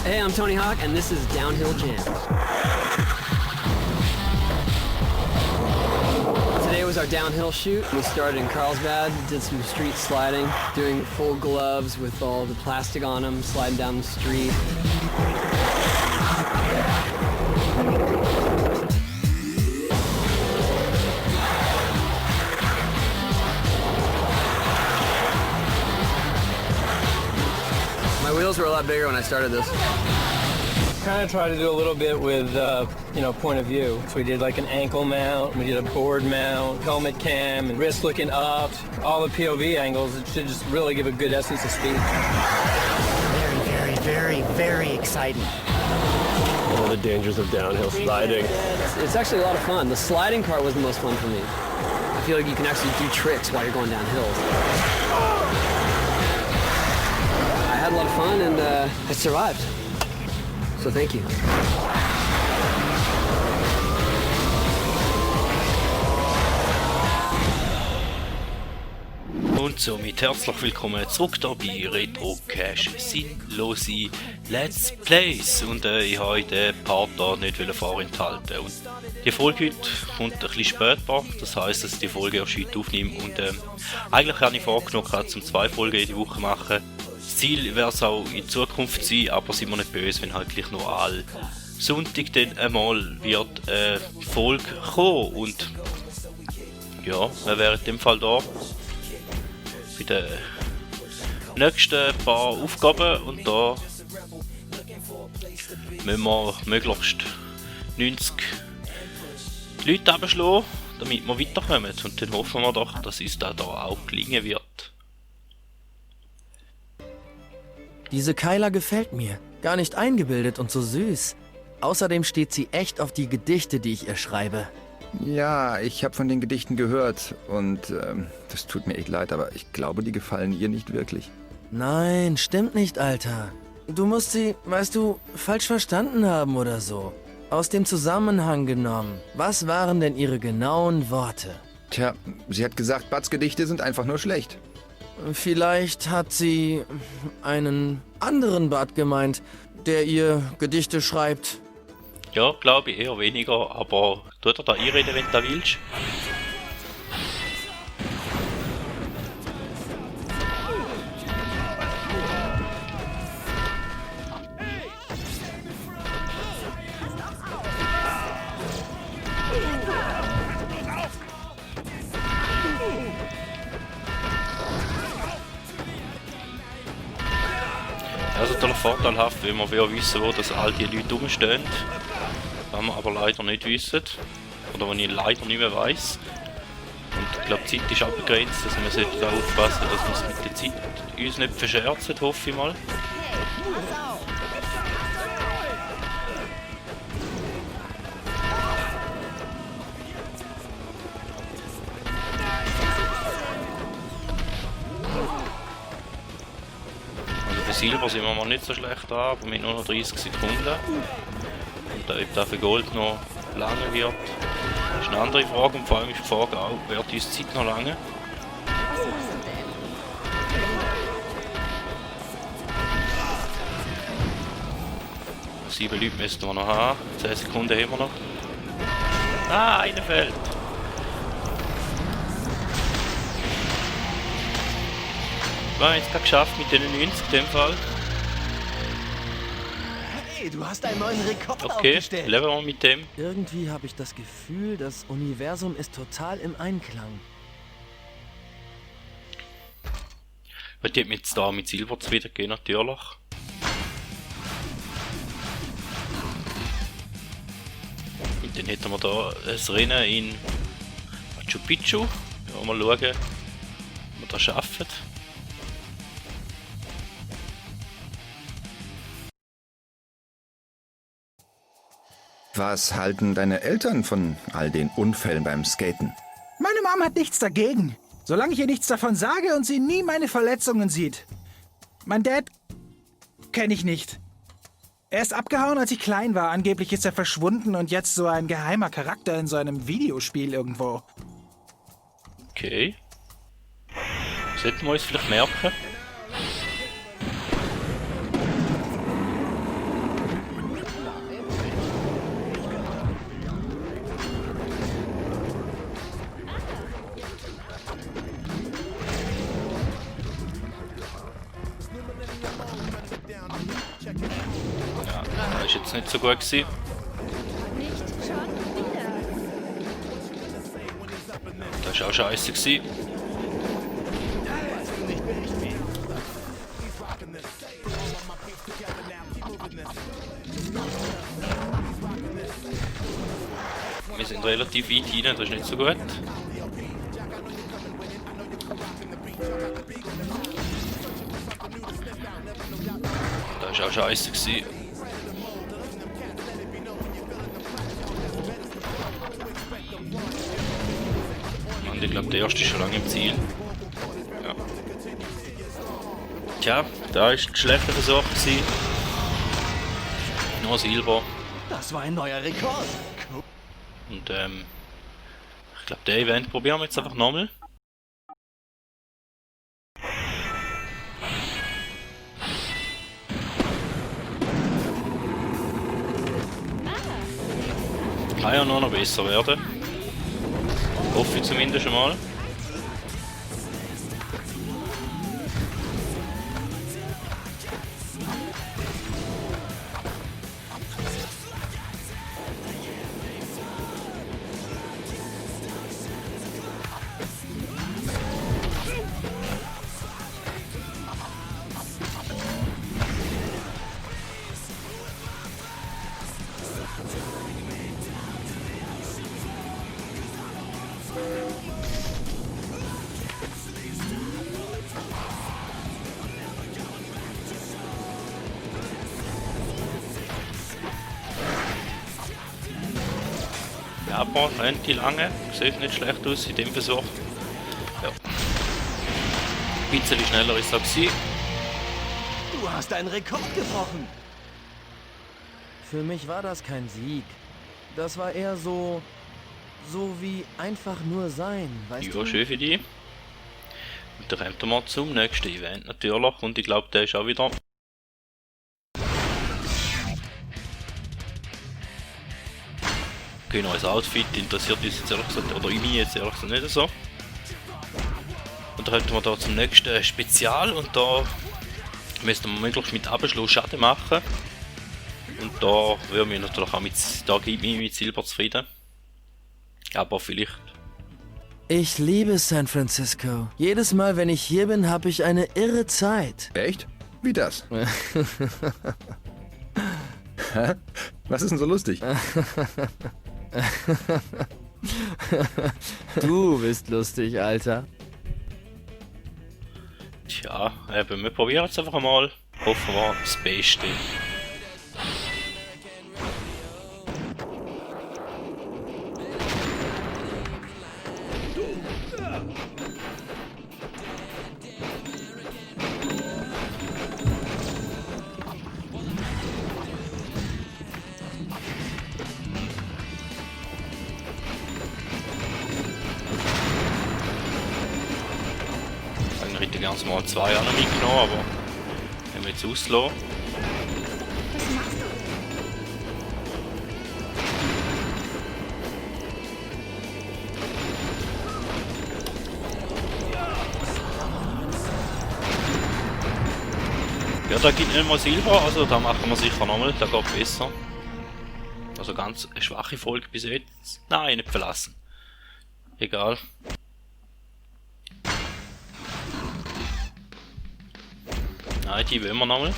Hey, I'm Tony Hawk, and this is Downhill Jam. Today was our downhill shoot. We started in Carlsbad, did some street sliding, doing full gloves with all the plastic on them, sliding down the street. My wheels were a lot bigger when I started this. Kind of try to do a little bit with, point of view. So we did like an ankle mount, we did a board mount, helmet cam, and wrist looking up, all the POV angles. It should just really give a good essence of speed. Very exciting. All the dangers of downhill sliding. It's actually a lot of fun. The sliding part was the most fun for me. I feel like you can actually do tricks while you're going down hills. I had a lot of fun and I survived. So thank you. Und somit herzlich willkommen zurück hier bei Retro Cache Sinnlose Let's Plays. Und ich habe den Part hier nicht vorenthalten. Und die Folge heute kommt ein bisschen später, das heisst, dass ich die Folge erst heute aufnehme. Und eigentlich habe ich vorgenommen, zum 2 Folgen jede Woche machen. Das Ziel wäre es auch in Zukunft sein, aber sind wir nicht böse, wenn halt gleich nur alle Sonntag dann einmal wird Folge kommen. Und ja, wir wären in dem Fall da bei den nächsten paar Aufgaben und da müssen wir möglichst 90 Leute abschlagen, damit wir weiterkommen, und dann hoffen wir doch, dass uns da auch gelingen wird. Diese Kyla gefällt mir. Gar nicht eingebildet und so süß. Außerdem steht sie echt auf die Gedichte, die ich ihr schreibe. Ja, ich habe von den Gedichten gehört und das tut mir echt leid, aber ich glaube, die gefallen ihr nicht wirklich. Nein, stimmt nicht, Alter. Du musst sie, weißt du, falsch verstanden haben oder so. Aus dem Zusammenhang genommen. Was waren denn ihre genauen Worte? Tja, sie hat gesagt, Buds Gedichte sind einfach nur schlecht. Vielleicht hat sie einen anderen Bud gemeint, der ihr Gedichte schreibt. Ja, glaube ich eher weniger, aber tu dir da einreden, wenn du willst. Das ist natürlich vorteilhaft, wenn wir wissen, wo das all die Leute rumstehen. Was wir aber leider nicht wissen. Oder was ich leider nicht mehr weiss. Und ich glaube, die Zeit ist abgegrenzt, also wir sollten da aufpassen, dass wir es mit der Zeit uns nicht verscherzen, hoffe ich mal. Bei Silber sind wir mal nicht so schlecht an, aber mit nur noch 30 Sekunden. Und ob das für Gold noch lange wird, ist eine andere Frage. Und vor allem ist die Frage auch, wird uns die Zeit noch lange? Sieben Leute müssten wir noch haben, 10 Sekunden haben wir noch. Ah, einer fällt! Wir haben es gerade geschafft mit den 90 in dem Fall. Hey, du hast einen neuen Rekord Okay, aufgestellt. leben wir mit dem. Irgendwie habe ich das Gefühl, das Universum ist total im Einklang. Weil die hat mir jetzt da mit Silber wieder gehen, natürlich. Und dann hätten wir da ein Rennen in Machu Picchu. Ja, mal schauen, ob wir das schaffen. Was halten deine Eltern von all den Unfällen beim Skaten? Meine Mom hat nichts dagegen. Solange ich ihr nichts davon sage und sie nie meine Verletzungen sieht. Mein Dad kenne ich nicht. Er ist abgehauen, als ich klein war. Angeblich ist er verschwunden und jetzt so ein geheimer Charakter in so einem Videospiel irgendwo. Okay. Sollten wir uns vielleicht merken. Ja, das ist jetzt nicht so gut gewesen. Nicht schon wieder. Das war auch scheiße gewesen. Wir sind relativ weit hinein, das ist nicht so gut. Das war auch scheiße gewesen. Und ich glaube, der erste ist schon lange im Ziel. Ja. Tja, da ist ein schlechter Versuch gewesen. Nur Silber. Das war ein neuer Rekord. Und ich glaube, der Event probieren wir jetzt einfach nochmal. Kann ja noch besser werden. Hoffe ich zumindest schon mal. Ja, aber relativ lange. Sieht nicht schlecht aus in dem Versuch. Ja. Ein bisschen schneller ist es gewesen. Du hast einen Rekord gebrochen. Für mich war das kein Sieg. Das war eher so wie einfach nur sein, weißt du? Ja, schön für dich. Und dann kommt wir zum nächsten Event natürlich. Und ich glaube, der ist auch wieder. Okay, neues Outfit interessiert uns jetzt ehrlich gesagt, oder mich jetzt ehrlich gesagt nicht so. Und dann kommen wir da zum nächsten Spezial und da müssen wir möglichst mit Abschluss Schaden machen. Und da würde ich natürlich auch da gibt mich mit Silber zufrieden. Aber vielleicht. Ich liebe San Francisco. Jedes Mal, wenn ich hier bin, habe ich eine irre Zeit. Echt? Wie das? Hä? Was ist denn so lustig? Du bist lustig, Alter. Tja, eben, wir probieren jetzt einfach mal. Hoffen wir das Beste. Ich hätte ganz mal 2 Jahre mitgenommen, aber wenn wir jetzt auslassen. Was machst du? Ja, da gibt nicht mal Silber, also da machen wir sicher nochmal, da geht besser. Also ganz eine schwache Folge bis jetzt. Nein, nicht verlassen. Egal. Nein, die wollen wir nochmal.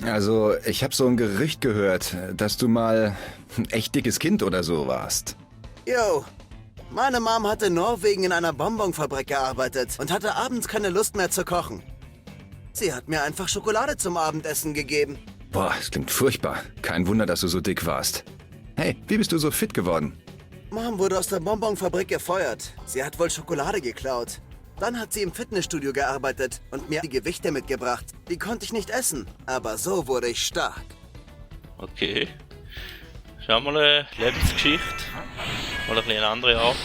Also, ich habe so ein Gerücht gehört, dass du mal ein echt dickes Kind oder so warst. Jo, meine Mom hatte in Norwegen in einer Bonbonfabrik gearbeitet und hatte abends keine Lust mehr zu kochen. Sie hat mir einfach Schokolade zum Abendessen gegeben. Boah, das klingt furchtbar. Kein Wunder, dass du so dick warst. Hey, wie bist du so fit geworden? Mom wurde aus der Bonbonfabrik gefeuert. Sie hat wohl Schokolade geklaut. Dann hat sie im Fitnessstudio gearbeitet und mir die Gewichte mitgebracht. Die konnte ich nicht essen, aber so wurde ich stark. Okay. Schauen wir mal eine Lebensgeschichte. Mal ein bisschen eine andere Art.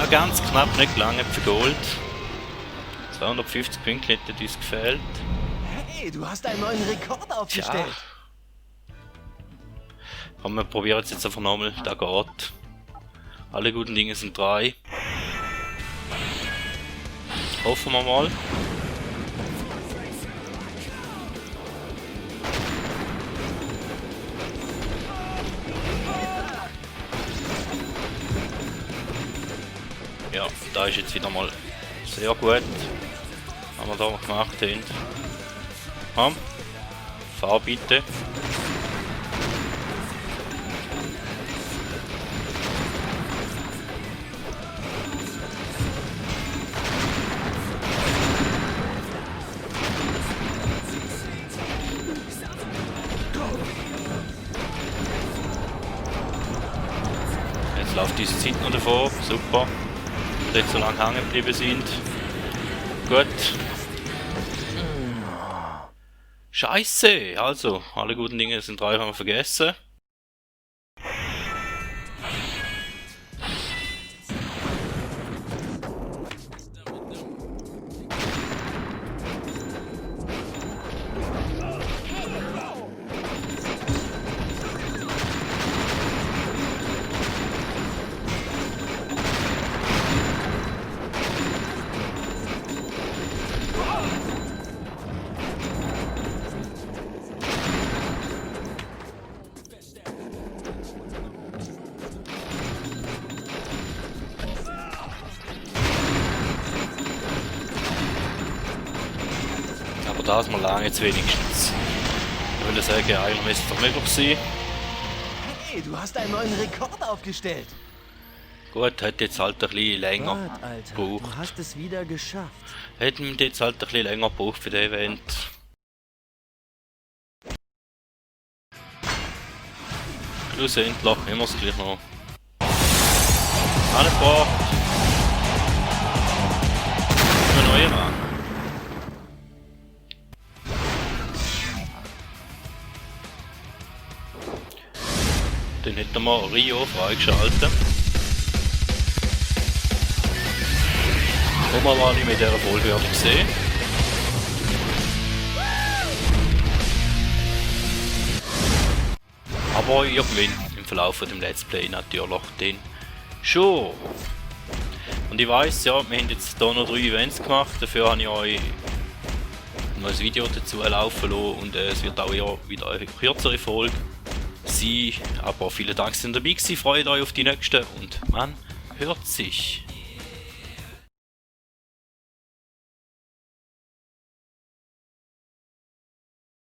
ganz knapp nicht gelangt für Gold. 250 Punkte hätte uns gefehlt. Hey, du hast einen neuen Rekord aufgestellt. Komm, wir probieren es jetzt einfach nochmal. Da geht. Alle guten Dinge sind 3. Hoffen wir mal. Ja, da ist jetzt wieder mal sehr gut, was wir da gemacht haben. Komm, fahr bitte. Jetzt läuft diese Zeit noch davor, super. Nicht so lange hängen geblieben sind. Gut. Scheiße! Also, alle guten Dinge sind 3, haben wir vergessen. Aber das mal lang jetzt wenigstens. Ich würde sagen, eigentlich müsste es doch möglich sein. Hey, du hast einen neuen Rekord aufgestellt. Gut, hat jetzt halt ein bisschen länger Gott, Alter, gebraucht. du hast es wieder geschafft. Hätten wir jetzt halt ein bisschen länger gebraucht für das Event. Schlussendlich haben wir es gleich noch angebracht. Eine neue Rang. Dann hätten wir Rio freigeschaltet. Gucken wir mal, wie wir in dieser Folge werden sehen. Aber ihr gewinnt im Verlauf von dem Let's Play natürlich den schon. Und ich weiss, ja, wir haben jetzt hier noch 3 Events gemacht, dafür habe ich euch noch ein Video dazu laufen lassen und es wird auch wieder eine kürzere Folge sein. Aber vielen Dank, dass ihr dabei gewesen, freut euch auf die nächste und man hört sich.